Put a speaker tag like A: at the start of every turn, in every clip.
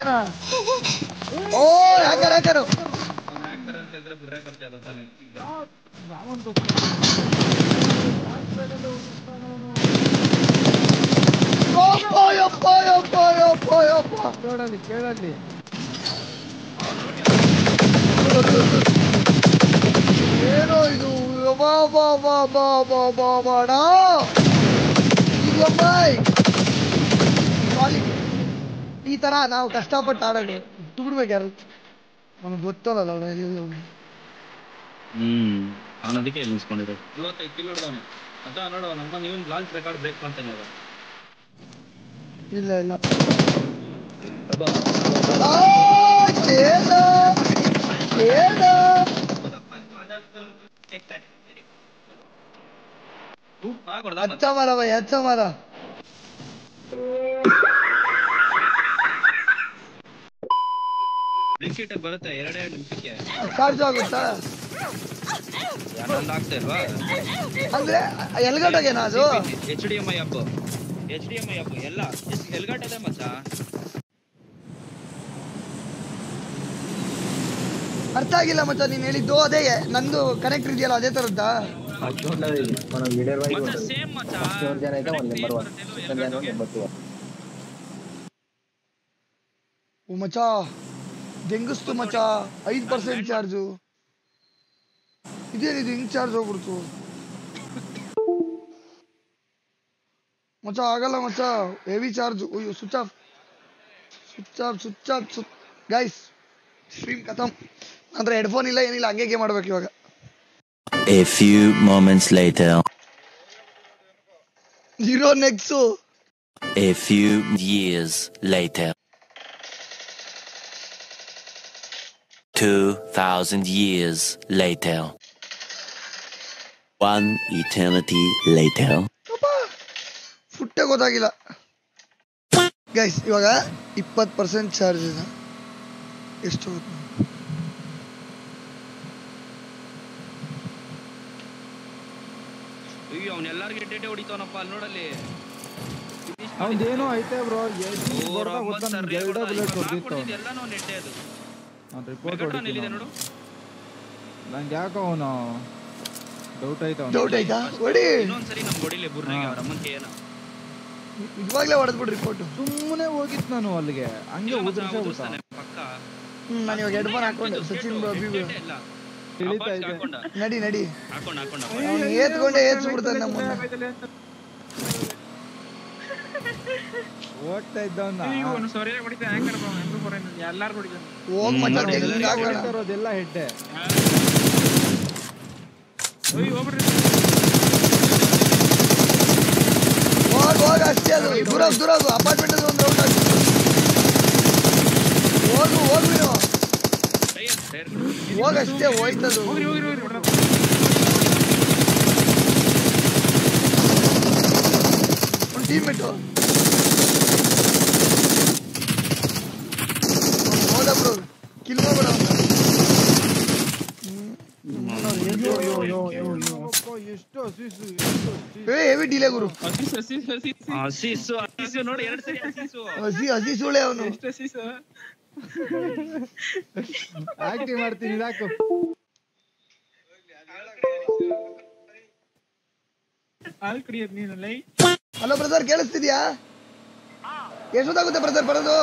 A: ಓ hacker hacker
B: ಕೇಳಲಿ ಕೇಳಲಿ
A: ಏನೋ ಇದು ಈ ತರ ನಾವು ಕಷ್ಟಪಟ್ಟು ಆಡೋದು ಬಿಡ್ಬೇಕು ಯಾರು ನಮ್ಗೆ ಗೊತ್ತಲ್ಲ
C: ಅದಕ್ಕೆ ನಿಲ್ಸ್ಕೊಂಡಿರೋದು 25 ಕಿಲೋ ಹಿಡ್ದವನು ಅದ ನೋಡು ನಮ್ಮ ನೀವು ಲಾಂಚ್ ರೆಕಾರ್ಡ್ ಬ್ರೇಕ್ ಮಾಡ್ತಾನೆ ಇವಾಗ
A: ಇಲ್ಲ ಇಲ್ಲ अच्छा मारा भाई अच्छा मारा
C: ಬ್ಲಿಂಕಿಟ್ ಬರುತ್ತೆ 2 ನಿಮಿಷಕ್ಕೆ
A: ಚಾರ್ಜ್ ಆಗುತ್ತಾ
C: ಯಾನೊಂದು ಆಗ್ತಾ ಇಲ್ವಾ
A: ಅಂದ್ರೆ ಎಲ್ಗಡೆಗೇನಾ ಅದು
C: HDMI ಅಪ್ ಎಲ್ಲ ಎಲ್ಗಡೆ ಮಚ್ಚ
A: ಅರ್ಥ ಆಗಿಲ್ಲ ಮಚ್ಚ ನೀನ್ ಹೇಳಿದ್ದು ಅದೇ ನಂದು ಕನೆಕ್ಟರ್ ಇದೆಯಲ್ಲ ಅದೇ ತರದ್ದಾ ಮಚ್ಚ ದೆಂಗಸ್ತು ಮಚ್ಚ 5% ಚಾರ್ಜು ಇದೇನಿದು ಹಿಂಗ್ ಚಾರ್ಜ್ ಹೋಗ್ಬಿಡ್ತು ಮಚ್ಚ ಆಗಲ್ಲ ಮಚ್ಚ ಹೆವಿ ಚಾರ್ಜ್ ಅಯ್ಯೋ ಸ್ವಿಚ್ ಆಫ್ ಗೈಸ್ ಸ್ಟ್ರೀಮ್ ಖತಮ್ ಅಂದ್ರೆ ಹೆಡ್ಫೋನ್ ಇಲ್ಲ ಏನಿಲ್ಲ ಹಂಗೆ ಮಾಡ್ಬೇಕು ಇವಾಗ
D: A few moments later.
A: Zero Nexo.
D: A few years later. 2,000 years later. 1 eternity later.
A: ಫುಟ್ಟೆ ಗೊತ್ತಾಗಿಲ್ಲ ಗೈಸ್ ಇವಾಗ 20% ಚಾರ್ಜ್ ಇದೆ ಎಷ್ಟು
C: ಅವನೆಲ್ಲರಿಗೂ ಡೇಟೆ ಹೊಡಿತಾನಪ್ಪ ಅಲ್ಲಿ ನೋಡಲ್ಲಿ
B: ಅವನೇನೋ ಐತೆ ಬ್ರೋ
C: ಎಲ್ಲಾನು ನೆಟ್ಟೆ ಅದು
B: ರಿಪೋರ್ಟ್ ಹೊಡಿತೀನಿ
C: ನೋಡು
B: ನಂಗೆ ಯಾಕೋ ಅವನು ಡೌಟ್ ಆಯ್ತಾ
A: ಹೊಡಿ
C: ಇನ್ನೊಂದ್ಸರಿ ನಮ್ಗೆ ಹೊಡಿಲಿ ಬುರ್ನಿಗೆ ಅವ್ರ ಅಮ್ಮನ್ಗೆ ಏನೋ
A: ಇವಾಗಲೇ ಹೊಡೆದ್ಬಿಡು ರಿಪೋರ್ಟ್
B: ಸುಮ್ಮನೆ ಹೋಗಿತ್ತು ನಾನು ಅಲ್ಲಿಗೆ ಹಂಗೆ ಉದುರಿಸ್ಬಿಡ್ತಾನೆ
C: ಪಕ್ಕ
A: ನಾನು ಇವಾಗ ಹೆಡ್ಫೋನ್ ಹಾಕೊಂಡು ಸಚಿನ್
B: ತಿಳಿತಾ ಇದೆ
A: ನಡಿ
C: ಹಾಕೊಂಡ
A: ಏತ್ಕೊಂಡೆ ಏತ್ಸ್ಬಿಡ್ತಾನೆ ನಮ್ಮನ್ನ
B: ಓಡ್ತಾ ಇದ್ದವನ್ನ
A: ಹೋಗ್
B: ಇರೋದೆಲ್ಲ ಹೆಡ್ಡೆ
A: ಹೋಗ ಅಷ್ಟೇ ಅದು ದೂರ ಅಪಾರ್ಟ್ಮೆಂಟ್ ಒಂದು ರೌಂಡ್ ಆಗಿ ಹೋಗು ನೀನು ಹೋಗಷ್ಟೇ ಹೋಯ್ತದು ಒಂದು ಟೀಮ್ ಮೇಟು ಹೋದಬ್ರು ಕಿಲ್ ಹೋಗ್ಬೇಡ ಹೆವಿ ಡಿಲೇ ಗುರು ಹಸಿ ಸುಳೆ ಅವನು
B: ಆಕ್ಟಿವ್ ಮಾಡ್ತೀನಿ ಸಾಕು
A: ಹಲೋ ಬ್ರದರ್ ಕೇಳಿಸ್ತಿದ್ಯಾ ಎಷ್ಟೊತ್ತಾಗುತ್ತೆ ಬ್ರದರ್ ಬರೋದು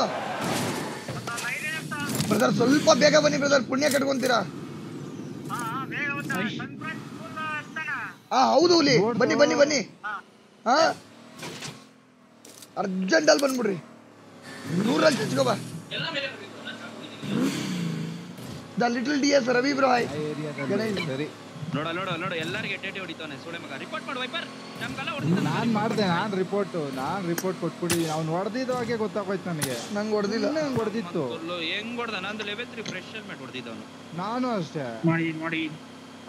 A: ಬ್ರದರ್ ಸ್ವಲ್ಪ ಬೇಗ ಬನ್ನಿ ಬ್ರದರ್ ಪುಣ್ಯ ಕಟ್ಕೊಂತೀರಾ ಹೌದು ಹುಲಿ ಬನ್ನಿ ಹಾ ಅರ್ಜೆಂಟ್ ಅಲ್ಲಿ ಬಂದ್ಬಿಡ್ರಿ 100 ಚಚ್ಕೋಬಾ the little DS Ravi bro hi
B: ಸರಿ
C: ನೋಡ ಎಲ್ಲರಿಗೆ ಡೇಟೆ ಹೊಡಿತಾನೆ ಸೋಳೆ ಮಗ ರಿಪೋರ್ಟ್ ಮಾಡು ವೈಪರ್ ನಮ್ಗೆಲ್ಲ ಹೊಡೆದಿದ್ದ
B: ನಾನು ರಿಪೋರ್ಟ್ ಕೊಟ್ಬಿಡಿ ಅವ್ನು ಹೊಡೆದಿದ್ದು ಹಾಗೆ ಗೊತ್ತಾಗೋಯ್ತು ನನಗೆ
A: ನಂಗೆ ಹೊಡೆದಿಲ್ಲ
B: ನಂಗೆ ಹೊಡೆದಿತ್ತು
C: ಹೆಂಗ್ ಹೊಡೆದ ನಂದು ಲೆವೆಲ್ 3 ಫ್ರೆಶ್ ಹೆಲ್ಮೆಟ್ ಹೊಡೆದಿದ್ದವನು
B: ನಾನು ಅಷ್ಟೇ
C: ಮಾಡಿ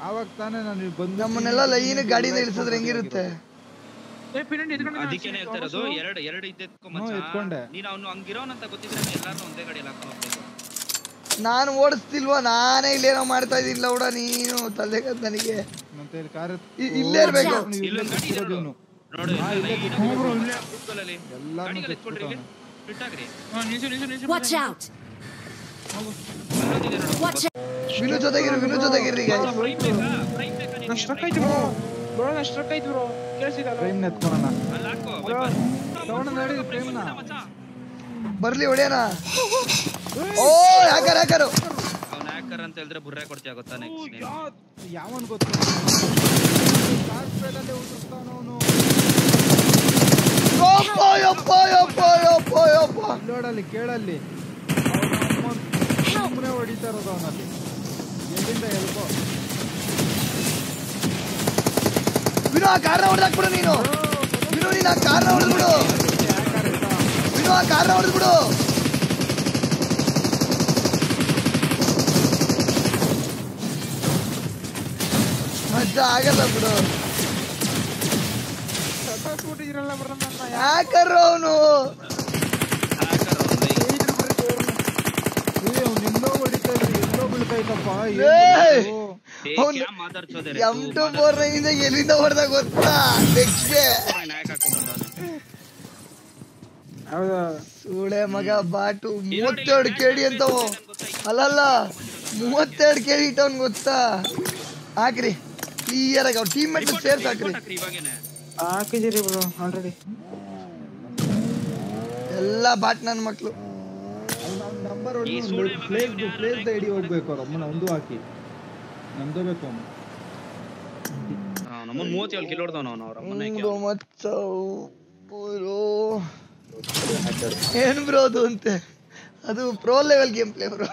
B: ಆವಾಗ ತಾನೇ ನಾನು ಬಂದು
A: ನಮ್ಮನ್ನೆಲ್ಲ ಲೈನ್ ಗಾಡಿನ ಇಳಿಸಿದ್ರೆ ಹೆಂಗಿರುತ್ತೆ
C: ಅದಕ್ಕೇನೆ ಹೇಳ್ತಿರೋದು ಎರಡು ಇದ್ದೆತ್ಕೊ
B: ಎತ್ಕೊಂಡೆ
C: ನೀನು ಅವನು ಹಂಗಿರೋನಂತ ಗೊತ್ತಿದ್ರೆ ಎಲ್ಲಾರನ್ನೂ ಒಂದೇ ಗಾಡಿಯಲ್ಲಿ ಹಾಕೊಂಡು ಹೋಗ್ಬೇಕು
A: ನಾನು ಓಡಿಸ್ತಿಲ್ವಾ ನಾನೇ ಇಲ್ಲೇನೋ ಮಾಡ್ತಾ ಇದೀನಿಲ್ಲ ಹುಡ ನೀನು ತಲೆಗ ನನಗೆ
B: ಮತ್ತೆ ಕಾರ್
A: ಇಲ್ಲೇ ಇರ್ಬೇಕು
C: ಇಲ್ಲೊಂದು ಗಾಡಿ ಇದೆ ನೋಡು ಸ್ಪ್ಲಿಟ್ ಆಗ್ರಿ
E: Watch out! Watch out!
A: Vinu ಜೊತೆಗಿರಿ guys.
F: ಸ್ಟ್ರಕ್ ಆಯ್ತು ಬ್ರೋ ಬ್ರೋ ಸ್ಟ್ರಕ್ ಆಯ್ತು ಬ್ರೋ ಕೇಳಿಸಿದಲ್ಲ
B: ಫ್ರೇಮ್ ಎತ್ಕೊಳ್ಳೋಣ
C: ಅಲ್ಲಿ ಹಾಕೋ
B: ತಗೊಂಡು ನೋಡಿ ಫ್ರೇಮ್ನ
A: ಬರ್ಲಿ ಹೊಡೆಯೋಣ. ಓ ಹ್ಯಾಕರ್
C: ಅವ್ನು ಹ್ಯಾಕರ್ ಅಂತ ಹೇಳಿದ್ರೆ ಬುರ್ರೆ ಕೊಡ್ತೀಯ ಗೊತ್ತಾ ನೆಕ್ಸ್ಟ್
B: ಯಾವನ್ ಗೊತ್ತು ಫಾಸ್ಟ್ ಸ್ಪೀಡಲ್ಲಿ ಉದುರ್ತಾನವನು
A: ಯಪ್ಪ
B: ನೋಡಲ್ಲಿ ಕೇಳಲ್ಲಿ ಸುಮ್ಮನೆ ಹೊಡಿತಾ ಇರೋದು ಅವನಲ್ಲಿ ಎಲ್ಲಿಂದ ಎಲ್ಕೋ
A: ವಿನು ಆ ಕಾರ್ನ ಹೊಡೆದಾಕ್ಬಿಡು ನೀನು ಆ ಕಾರ್ನ ಹೊಡೆದ್ಬಿಡು ಮಜಾ ಆಗಲ್ಲ ಬಿಡು
F: ಸತ್ತಾಸ್ಬಿಟ್ಟಿದ್ರಲ್ಲ ಬ್ರೋ ನನ್ನ
A: ಹ್ಯಾಕರ್ ಅವನು
B: ನಿನ್ನೋ ಹೊಡಿತಾ ಇದ್ರಿ ಎಲ್ಲೋ ಬೀಳ್ತಾ ಇದ್ದಪ್ಪ
A: M24 ಎಲ್ಲಿಂದ ಹೊಡೆದ ಗೊತ್ತಾ ನೆಕ್ಸ್ಟ್ ಸೂಳೆ ಮಗ ಬಾಟು 32 ಕೆಡಿ ಅಂತವು ಅಲ್ಲಲ್ಲ 32 ಕೆಡಿ ಇಟ್ಟವನ್ ಗೊತ್ತಾ ಹಾಕ್ರಿ ಕ್ಲಿಯರ್ ಆಗಿ ಅವ್ರ ಟೀಮ್ ಮೇಟ್ ಸೇರ್ಸ್ ಹಾಕ್ರಿ
F: ಹಾಕಿದಿರಿ ಬ್ರೋ ಆಲ್ರೆಡಿ
C: ಎಲ್ಲ ಬಾಟ್ ನನ್ನ ಮಕ್ಕಳು.
B: ನಂಬರ್ ಒಂದು ಪ್ಲೇಸ್ ಐಡಿ ಹೋಗ್ಬೇಕು ಅವ್ರ ಅಮ್ಮನ ಒಂದು ಹಾಕಿ ನಂದು ಬೇಕು ಅವನು
C: ನಮ್ಮನ್ನ 37 ಕಿಲೋ ಹೊಡೆದವನು ಅವನು ಅವರ ಅಮ್ಮನ
A: ಏನ್ ಬ್ರೋ ಅದು ಅಂತೆ ಅದು pro level game play bro.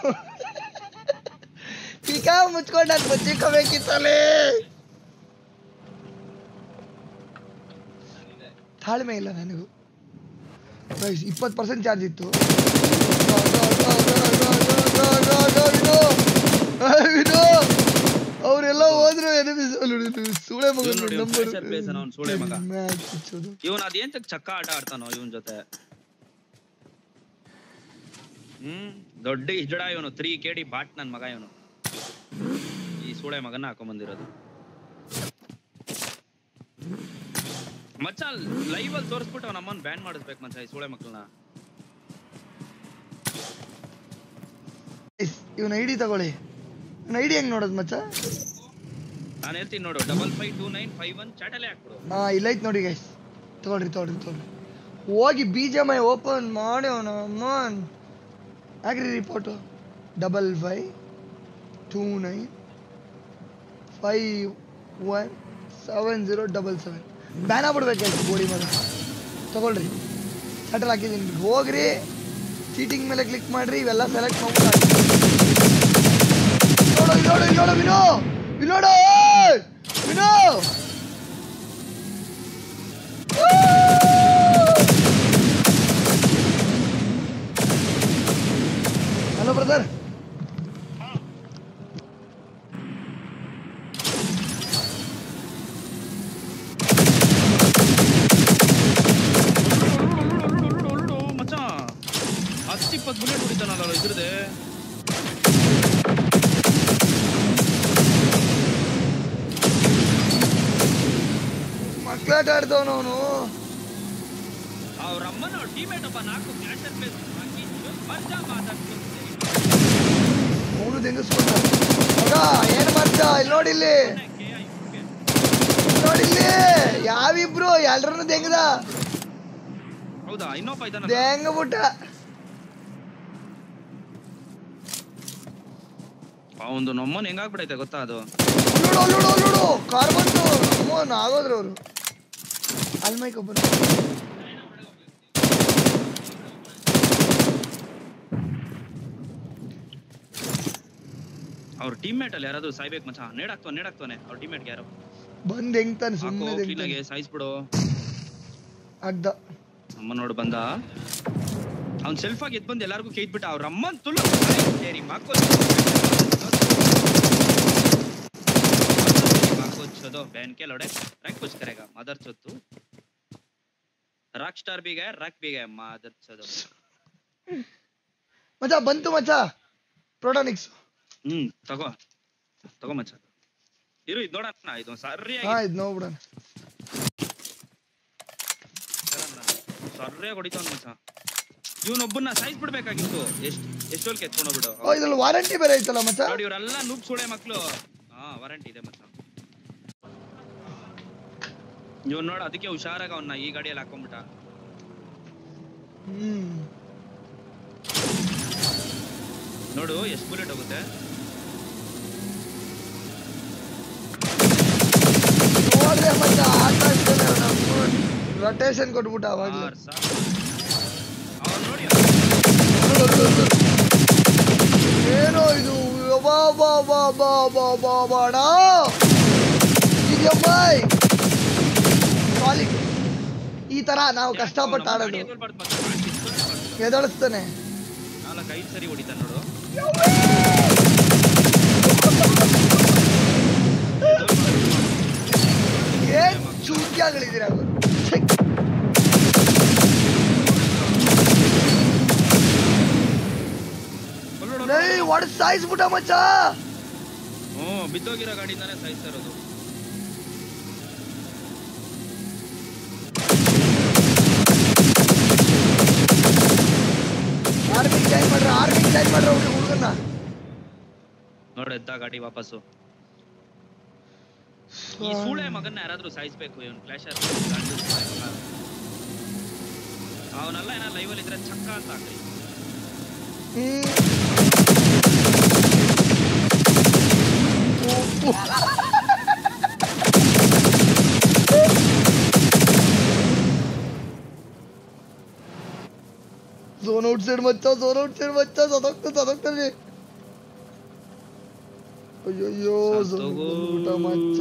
A: ಪಿಕಾ ಮುಚ್ಕೊಂಡು ನಾನು ಬಚ್ಚಿಕೋಬೇಕಿತ್ತಲೇ. ತಾಳ್ಮೆ ಇಲ್ಲ ನನಗೂ. 20% ಚಾರ್ಜ್ ಇತ್ತು. ಅವರೆಲ್ಲ ಹೋದ್ರು ಸೂಳೆ ಮಗ
C: ಸೂಳೆ ಮಗ ಇವನ್ ಅದೇನ್ ಚಕ್ಕ ಆಟ ಆಡ್ತಾನೋ ಇವನ್ ಜೊತೆ. ದೊಡ್ಡ ಹಿಜಡ ಇವನು 3 KD ಬಾಟ್ ನನ್ ಮಗ ಇವನು. ಈ ಸೂಳೆ ಮಗನ ಹಾಕೊಂಡ್ ಬಂದಿರೋದು ಮಚ್ಚ. ಲೈವ್ ಅಲ್ಲಿ ತೋರಿಸ್ಬಿಟ್ಟು ಅವನ ಅಮ್ಮನ್ ಬ್ಯಾನ್ ಮಾಡಿಸ್ಬೇಕು ಮಚ್ಚ ಈ ಸೂಳೆ ಮಕ್ಕಳನ್ನ.
A: ಇವನ್ ಐಡಿ ತಗೊಳ್ಳಿ. ಐಡಿ ಹೆಂಗ್ ನೋಡೋದು ಮಚ್ಚ?
C: ನಾನು ಹೇಳ್ತೀನಿ ನೋಡು 552951 ಚಾಟಲ್ಲೇ ಹಾಕ್ಬಿಡು.
A: ಹಾ ಇಲ್ಲ ಐತ್ ನೋಡಿ ಗೈಸ್. ತಗೊಳ್ರಿ ಹೋಗಿ BGMI ಓಪನ್ ಮಾಡಿ ಅವನು ಅಮ್ಮನ್ ಹಾಕ್ರಿ ರಿಪೋರ್ಟು 5529517077 ಬ್ಯಾನ್ ಆಗ್ಬಿಡ್ಬೇಕು ಗೈಸ್. ಗೋಡಿ ಮಗ ತಗೊಳ್ರಿ ಚಾಟಲ್ ಹಾಕಿದ್ದೀನಿ. ಹೋಗ್ರಿ ಚೀಟಿಂಗ್ ಮೇಲೆ ಕ್ಲಿಕ್ ಮಾಡ್ರಿ ಇವೆಲ್ಲ ಸೆಲೆಕ್ಟ್ ಮಾಡ್ಬಿಟ್ಟು ನೋಡು ವಿನೋ ಹಲೋ ಬ್ರದರ್.
C: ಮಚ್ಚ 10-20 ಬುಲೆಟ್ ಹೊಡಿತಾನಲ್ಲ ಇದ್ರದೆ.
A: ಮಕ್ಕಳಾಟ ಆಡ್ತವನು ಅವನು.
C: ಅವ್ರ ಅಮ್ಮನ ಟೀಮೇಟ್ ಒಬ್ಬ 4 ಕ್ಯಾನ್ಸರ್ ಪ್ಲೇಸ್ ಹಾಕಿ ಮಜಾ ಮಾತಾಡ್ತಿದ್ದೆ.
A: ಅವನು ತೆಂಗಿಸ್ಕೊಂಡ ಮಗ ಏನ್ ಮಾಡ್ತ ಇಲ್ಲಿ ನೋಡಿಲ್ಲಿ ಯಾವಿಬ್ರು ಎಲ್ರನ್ನು ತೆಂಗದ.
C: ಹೌದಾ ಇನ್ನೊಬ್ಬ ಇದ್ದಾನ
A: ತೆಂಗಬಿಟ್ಟ.
C: ಅವಂದು ನಮ್ಮನ್ ಹೆಂಗಾಗ್ಬಿಡೈತೆ ಗೊತ್ತಾ ಅದು.
A: ನೋಡು ಕಾರ್ ಬಂತು ನಮ್ಮನ್ ಆಗೋದ್ರು ಅವರು ಅಲ್ಮೈಕ್ ಒಬ್ಬರು.
C: ಅವ್ರ ಟೀಮ್ಮೇಟ್ ಅಲ್ಲಿ ಯಾರಾದ್ರೂ ಸಾಯ್ಬೇಕು ಮಚ್ಚ. ನೇಡಾಕ್ತಾನೆ ಅವ್ರ ಟೀಮ್ಮೇಟ್ಗೆ ಯಾರೋ
A: ಬಂದ್ ಹೆಂಗ್ ತಾನೆ ಸುಮ್ಮನೆ
C: ಕ್ಲೀನಾಗೆ ಸಾಯಿಸ್ಬಿಡು
A: ಅಗ್ದ.
C: ಅಮ್ಮ ನೋಡು ಬಂದ ಅವ್ನ್ ಸೆಲ್ಫ್ ಆಗಿ ಎದ್ ಬಂದು ಎಲ್ಲಾರ್ಗು ಕೇಳ್ಬಿಟ್ಟ ಅವ್ರ ಅಮ್ಮನ್ ತುಳು ಸೇರಿ माको बहन के लौड़े रैंक पुश करेगा मदर चोदू रॉक स्टार भी गए रैक भी गए मदर चोदो
A: मचा ಬಂತು ಮಚ್ಚಾ ಪ್ರೋಟಾನಿಕ್ಸ್
C: ತಗೋ ಮಚ್ಚಾ ಇರು ಇದು ನೋಡೋಣ ಇದು ಸರಿಯಾಗಿ
A: ಹಾ ಇದು ನೋಡ್ಬಿಡೋಣ
C: ಸರಿಯಾಗಿ ಹೊಡಿತಾನ ಮಚ್ಚಾ ಇವನೊಬ್ಬನ್ನ ಸಾಯಿಸ್ಬಿಡ್ಬೇಕಾಗಿತ್ತು. ಎಷ್ಟೊಲ್ಕೆ ಎತ್ಕೊಂಡೋಗ್ಬಿಡು.
A: ಓ ಇದ್ರಲ್ಲಿ ವಾರಂಟಿ ಬೇರೆ ಐತಲ್ಲ ಮಚ್ಚ.
C: ನೋಡಿ ಇವರೆಲ್ಲ ನೂಬ್ ಸುಳೆ ಮಕ್ಳು. ವಾರಂಟಿ ಇದೆ ಮಚ್ಚ. ಇವ್ ನೋಡ ಅದಕ್ಕೆ ಹುಷಾರಾಗ ಅವನ್ನ ಈ ಗಾಡಿಯಲ್ಲಿ ಹಾಕೊಂಡ್ಬಿಟ್ಟ. ನೋಡು ಎಷ್ಟು ಬುಲೆಟ್ ಹೋಗುತ್ತೆ.
A: ನೋಡ್ರೆ ಮಚ್ಚ ರೊಟೇಷನ್ ಕೊಟ್ಬಿಟ್ಟ ಅವಾಗ್ಲೇ. ಏನೋ ಇದು ಈ ತರ ನಾವು ಕಷ್ಟಪಟ್ಟು ಆಡೋದು. ಎದಳಿಸ್ತಾನೆ
C: 4-5 ಸರಿ ಹೊಡಿತಾನೆ ನೋಡು.
A: ಏನ್ ಚೂಕ್ಯಾಗಳಿದ್ದೀರ ಒಡ್ ಸಾಯಿಸ್ಬಿಟ್ಟ ಮಚ್ಚ.
C: ಬಿದ್ದೋಗಿರೋ ಗಾಡಿಯಿಂದಾನೆ ಸಾಯಿಸ್ತಾ ಇರೋದು.
A: ಆರ್ಮಿ ಜಾಯ್ನ್ ಮಾಡ್ರ ಹುಡುಗನ್ನ
C: ನೋಡ ಎದ್ದ ಗಾಡಿ ವಾಪಸ್ಸು. ಈ ಸೂಳೆ ಮಗನ್ನ ಯಾರಾದ್ರೂ ಸಾಯಿಸ್ಬೇಕು. ಇವನ್ ಕ್ಲಾಶರ್ ಅವನೆಲ್ಲ ಏನ ಲೈವ್ ಅಲ್ಲಿ ಇದ್ರೆ ಚಕ್ಕ ಅಂತ ಹಾಕ್ರಿ.
A: ಝೋನ್ ಔಟ್ ಸೈಡ್ ಮಚ್ಚ ಸದೋಗ್ತಾನೆ. ಅಯ್ಯೋ ಮಚ್ಚ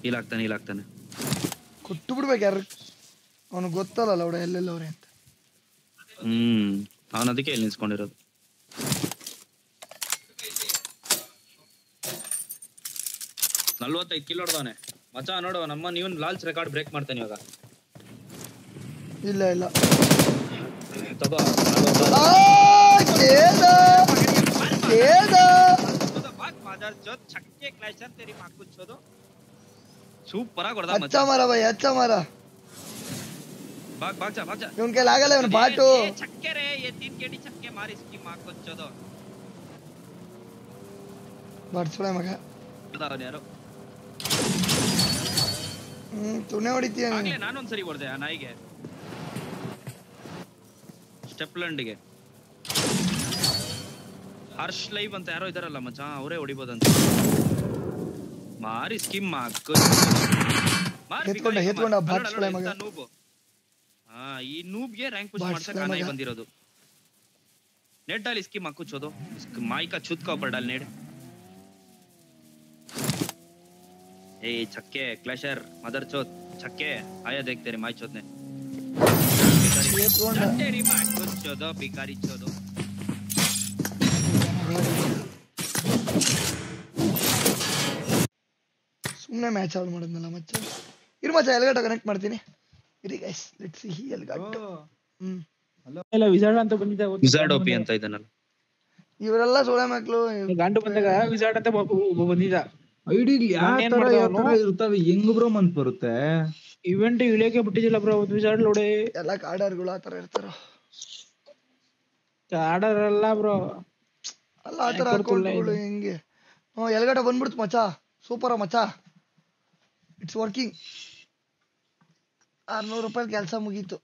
C: ಇಲ್ಲಾಗ್ತಾನೆ
A: ಕೊಟ್ಟು ಬಿಡ್ಬೇಕು. ಯಾರು ಅವನು ಗೊತ್ತಲ್ಲ ಅವಡ ಎಲ್ಲೆಲ್ಲವ್ರೆ ಅಂತ.
C: ಅವನ ಅದಕ್ಕೆ ಇಲ್ಲಿ ನಿಲ್ಸ್ಕೊಂಡಿರೋದು. $45 ಕಿಲೋ ಹೊಡೆದವನೆ ಮಚ್ಚ. ನೋಡು ನಮ್ಮ ನೀವನ್ ಲಾಲ್ಚ್ ರೆಕಾರ್ಡ್ ಬ್ರೇಕ್ ಮಾಡ್ತಾನೆ ಇವಾಗ.
A: ಇಲ್ಲ
C: ತಗೋ ಸೂಪರ್ ಆಗಿ ಹೊಡೆದ
A: ಅಚ್ಚ ಮರ ಬೈ ಅಚ್ಚ ಮರ.
C: ಭಾಗ್ ಜಾ
A: ಇವನ್ ಕೈಲಿ ಆಗಲ್ಲ. ಇವನ್ ಬಾಟು
C: ಚಕ್ಕೆ ರೇ 3 KD ಚಕ್ಕೆ ಮಾರಿ ಸ್ಕೀಮ್ ಹಾಕೊಂಚೋದು.
A: ಬಡ್ಸೋಳೆ ಮಗ
C: ಯಾರು
A: ತುಣೆ ಹೊಡಿತೀಯ.
C: ನಾನೊಂದ್ಸರಿ ಹೊಡೆದೆ ಆ ನಾಯಿಗೆ ಸ್ಟೆಪ್ಲೆಂಡ್ಗೆ. ಹರ್ಷ್ ಲೈವ್ ಅಂತ ಯಾರೋ ಇದಾರಲ್ಲ ಮಚ್ಚ, ಅವರೇ ಹೊಡಿಬೋದಂತ. ಮಾರಿ ಸ್ಕಿಮ್
A: ನೂಬ್.
C: ಈ ನೂಬ್ಗೆ ರ್ಯಾಂಕ್ ಪುಷ್ ಮಾಡ್ಸಕ್ಕೆ ನಾಯಿ ಬಂದಿರೋದು. नेट डाल इसकी माँ को छोड़ो, माई का छुत का ऊपर डाल नेट. ए छक्के क्लैशर मदर चोत छक्के आया देख तेरे माई चोत ने तेरी माँ को छोड़ो भिखारी छोड़ो.
A: ಸುಮ್ಮನೆ ಮ್ಯಾಚ್ ಆಡ್ ಮಾಡೋದಲ್ಲ ಮಚ್ಚ. ಇರು ಮಚ್ಚ ಎಲ್ಗಟ್ಟ ಕನೆಕ್ಟ್ ಮಾಡ್ತೀನಿ. ಇರಿ ಗೈಸ್ ಲೆಟ್ಸ್ ಸಿ ಎಲ್ಗಟ್ಟ.
F: ಎಲ್ಲ ವಿಜಾರ್ಡ್ ಅಂತ ಬಂದಿದೆ.
C: ವಿಜಾರ್ಡ್ ಓಪಿ ಅಂತ ಇದನ್ನಲ್ಲ
A: ಇವರೆಲ್ಲ ಸೋಳೆ ಮಕ್ಕಳು.
F: ಗಾಂಡು ಬಂದಾಗ ವಿಜಾರ್ಡ್ ಅಂತ ಬಂದಿದ.
B: ಐಡಿ ಯಾವ ತರ ಇರ್ತವೆ ಹೆಂಗ್ ಬ್ರೋ ಮಂತ್ ಬರುತ್ತೆ.
F: ಇವೆಂಟ್ ಇಳಿಯಕ್ಕೆ ಬಿಟ್ಟಿದಿಲ್ಲ ಬ್ರೋ ವಿಜಾರ್ಡ್ ಲೋಡೆ.
A: ಎಲ್ಲ ಕಾರ್ಡರ್ಗಳು ಆ ತರ ಇರ್ತಾರ.
F: ಕಾರ್ಡರ್ ಅಲ್ಲ ಬ್ರೋ
A: ಅಲ್ಲ ಆ ತರ ಅಕೌಂಟ್ಗಳು ಹೆಂಗೆ. ಎಲ್ಗಟ್ಟ ಬಂದ್ಬಿಡ್ತು ಮಚ್ಚ. ಸೂಪರ ಮಚ್ಚ. It's working. 600 ರೂಪಾಯಿ ಕೆಲಸ ಮುಗೀತು.